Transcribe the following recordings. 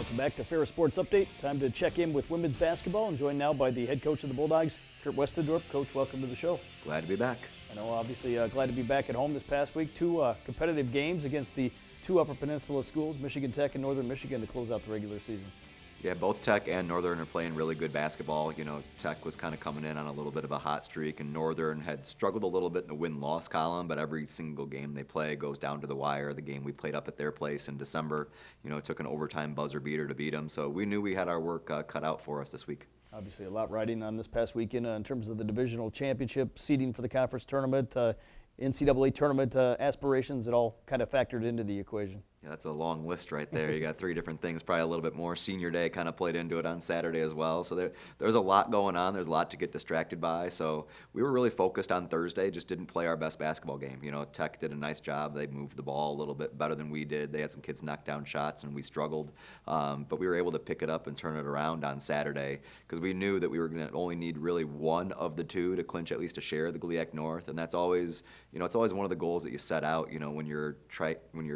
Welcome back to Ferris Sports Update. Time to check in with women's basketball. I'm joined now by the head coach of the Bulldogs, Kurt Westendorp. Coach, welcome to the show. Glad to be back. I know, obviously, glad to be back at home this past week. Two competitive games against the two Upper Peninsula schools, Michigan Tech and Northern Michigan, to close out the regular season. Yeah, both Tech and Northern are playing really good basketball. You know, Tech was kind of coming in on a little bit of a hot streak, and Northern had struggled a little bit in the win-loss column, but every single game they play goes down to the wire. The game we played up at their place in December, you know, it took an overtime buzzer beater to beat them, so we knew we had our work cut out for us this week. Obviously, a lot riding on this past weekend in terms of the divisional championship, seeding for the conference tournament, NCAA tournament aspirations. It all kind of factored into the equation. Yeah, that's a long list right there. You got three different things, probably a little bit more. Senior Day kind of played into it on Saturday as well. So there's a lot going on. There's a lot to get distracted by. So we were really focused on Thursday, just didn't play our best basketball game. You know, Tech did a nice job. They moved the ball a little bit better than we did. They had some kids knock down shots, and we struggled. But we were able to pick it up and turn it around on Saturday because we knew that we were going to only need really one of the two to clinch at least a share of the GLIAC North. And that's always, you know, it's always one of the goals that you set out, you know, when you're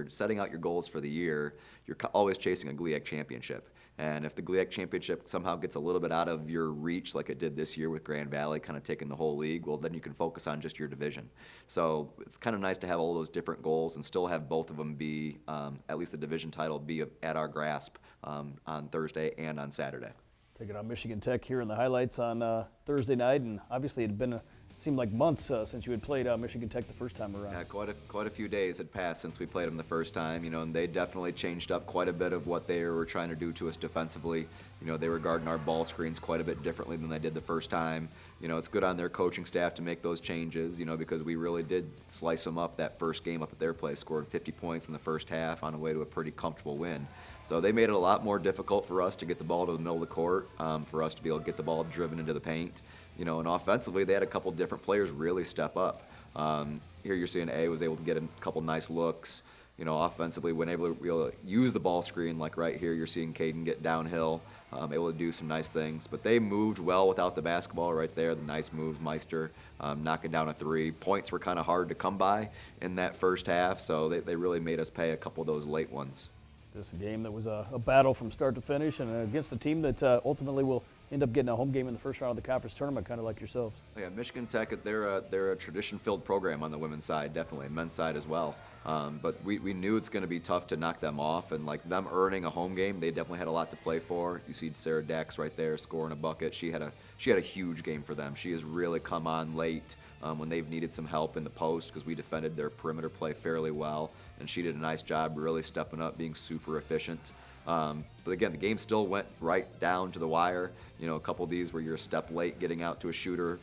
setting out your goals for the year. You're always chasing a GLIAC championship. And if the GLIAC championship somehow gets a little bit out of your reach, like it did this year with Grand Valley kind of taking the whole league, well, then you can focus on just your division. So it's kind of nice to have all those different goals and still have both of them be, at least the division title, be at our grasp on Thursday and on Saturday. Taking on Michigan Tech here in the highlights on Thursday night, and obviously it had been seemed like months since you had played Michigan Tech the first time around. Yeah, quite a few days had passed since we played them the first time, you know, and they definitely changed up quite a bit of what they were trying to do to us defensively. You know, they were guarding our ball screens quite a bit differently than they did the first time. You know, it's good on their coaching staff to make those changes, you know, because we really did slice them up that first game up at their place, scored 50 points in the first half on the way to a pretty comfortable win. So they made it a lot more difficult for us to get the ball to the middle of the court, for us to be able to get the ball driven into the paint. You know, and offensively, they had a couple different players really step up. Here you're seeing A was able to get a couple nice looks. You know, offensively, when able to use the ball screen, like right here, you're seeing Caden get downhill, able to do some nice things. But they moved well without the basketball right there. The nice move, Meister, knocking down a three. Points were kind of hard to come by in that first half, so they really made us pay a couple of those late ones. This is a game that was a battle from start to finish, and against a team that ultimately will end up getting a home game in the first round of the conference tournament, kind of like yourselves. Yeah, Michigan Tech, they're a tradition-filled program on the women's side, definitely, men's side as well. But we knew it's going to be tough to knock them off, and like them earning a home game, they definitely had a lot to play for. You see Sarah Dax right there scoring a bucket. She had a huge game for them. She has really come on late when they've needed some help in the post because we defended their perimeter play fairly well, and she did a nice job really stepping up, being super efficient. But again, the game still went right down to the wire. You know, a couple of these where you're a step late getting out to a shooter,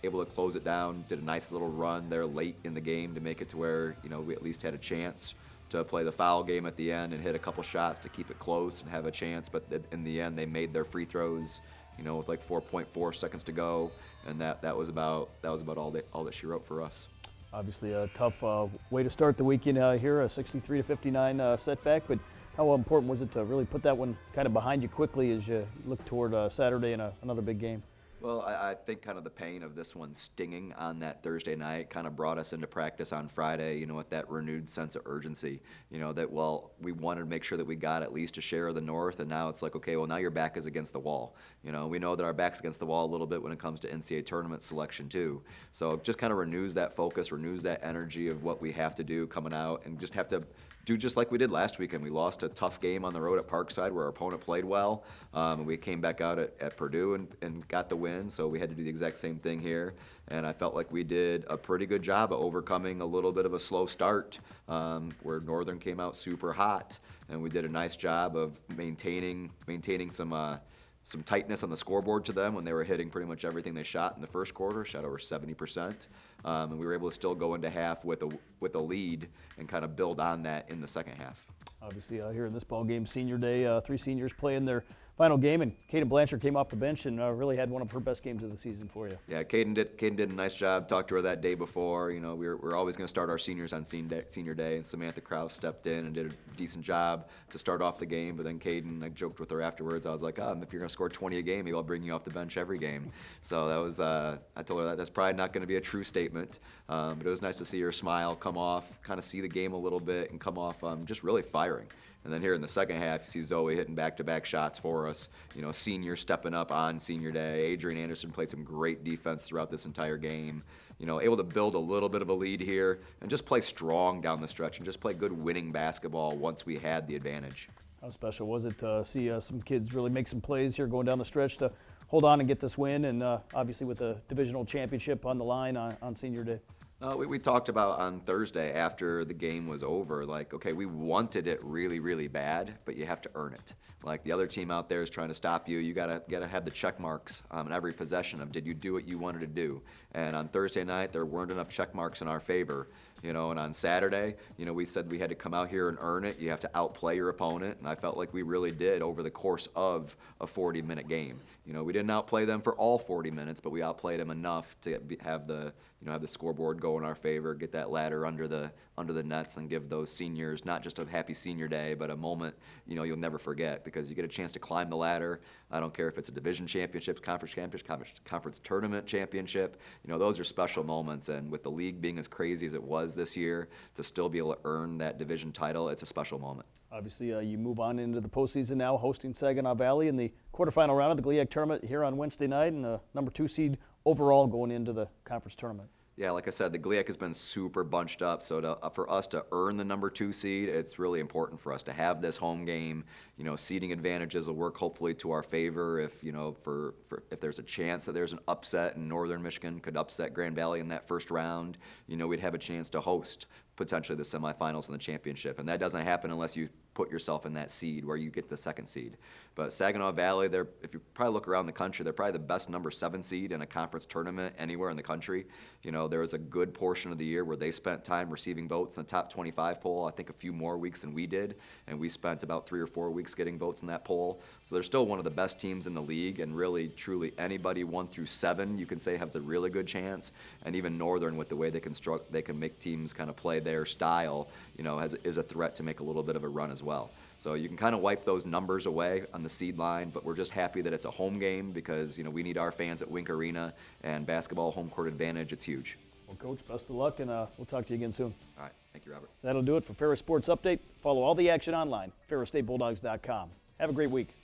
able to close it down, did a nice little run there late in the game to make it to where, you know, we at least had a chance to play the foul game at the end and hit a couple shots to keep it close and have a chance. But in the end, they made their free throws, you know, with like 4.4 seconds to go, and that was about all that she wrote for us. Obviously, a tough way to start the weekend here, a 63-59 setback. But how important was it to really put that one kind of behind you quickly as you look toward Saturday and another big game? Well, I think kind of the pain of this one stinging on that Thursday night kind of brought us into practice on Friday, you know, with that renewed sense of urgency, you know, that, well, we wanted to make sure that we got at least a share of the North, and now it's like, okay, well, now your back is against the wall. You know, we know that our back's against the wall a little bit when it comes to NCAA tournament selection, too. So it just kind of renews that focus, renews that energy of what we have to do coming out, and just have to do just like we did last weekend. We lost a tough game on the road at Parkside where our opponent played well. We came back out at Purdue and got the win, so we had to do the exact same thing here. And I felt like we did a pretty good job of overcoming a little bit of a slow start where Northern came out super hot, and we did a nice job of maintaining some tightness on the scoreboard to them when they were hitting pretty much everything they shot in the first quarter, shot over 70%. And we were able to still go into half with a lead and kind of build on that in the second half. Obviously, here in this ball game, senior day, three seniors playing their final game, and Caden Blanchard came off the bench and really had one of her best games of the season for you. Yeah, Caden did a nice job. Talked to her that day before. You know, we're always going to start our seniors on senior day, and Samantha Krause stepped in and did a decent job to start off the game. But then Caden, I joked with her afterwards. I was like, if you're going to score 20 a game, maybe I'll bring you off the bench every game. So that was, I told her that's probably not going to be a true statement. But it was nice to see her smile, come off, kind of see the game a little bit, and come off just really firing. And then here in the second half, you see Zoe hitting back-to-back shots for us. You know, senior stepping up on senior day. Adrian Anderson played some great defense throughout this entire game. You know, able to build a little bit of a lead here and just play strong down the stretch and just play good winning basketball once we had the advantage. How special was it to see some kids really make some plays here going down the stretch to hold on and get this win, and obviously with the divisional championship on the line on senior day? We talked about on Thursday after the game was over, like, okay, we wanted it really, really bad, but you have to earn it. Like, the other team out there is trying to stop you. You gotta have the check marks on every possession of, did you do what you wanted to do? And on Thursday night, there weren't enough check marks in our favor. You know, and on Saturday, you know, we said we had to come out here and earn it. You have to outplay your opponent, and I felt like we really did over the course of a 40-minute game. You know, we didn't outplay them for all 40 minutes, but we outplayed them enough to have the scoreboard go in our favor, get that ladder under the nets, and give those seniors not just a happy senior day, but a moment, you know, you'll never forget, because you get a chance to climb the ladder. I don't care if it's a division championship, conference tournament championship. You know, those are special moments, and with the league being as crazy as it was this year, to still be able to earn that division title, it's a special moment. Obviously, you move on into the postseason now, hosting Saginaw Valley in the quarterfinal round of the GLIAC Tournament here on Wednesday night, and the number 2 seed overall going into the conference tournament. Yeah, like I said, the GLIAC has been super bunched up, so for us to earn the number 2 seed, it's really important for us to have this home game. You know, seeding advantages will work hopefully to our favor if, you know, if there's a chance that there's an upset and Northern Michigan could upset Grand Valley in that first round, you know, we'd have a chance to host potentially the semifinals and the championship. And that doesn't happen unless you put yourself in that seed where you get the 2nd seed. But Saginaw Valley, if you probably look around the country, they're probably the best number 7 seed in a conference tournament anywhere in the country. You know, there was a good portion of the year where they spent time receiving votes in the top 25 poll, I think a few more weeks than we did, and we spent about 3 or 4 weeks getting votes in that poll. So they're still one of the best teams in the league, and really, truly, anybody 1 through 7, you can say, has a really good chance. And even Northern, with the way they can make teams kind of play their style, you know, is a threat to make a little bit of a run as well. So you can kind of wipe those numbers away on the seed line, but we're just happy that it's a home game because, you know, we need our fans at Wink Arena, and basketball home court advantage, it's huge. Well, Coach, best of luck, and we'll talk to you again soon. All right. Thank you, Robert. That'll do it for Ferris Sports Update. Follow all the action online, ferrisstatebulldogs.com. Have a great week.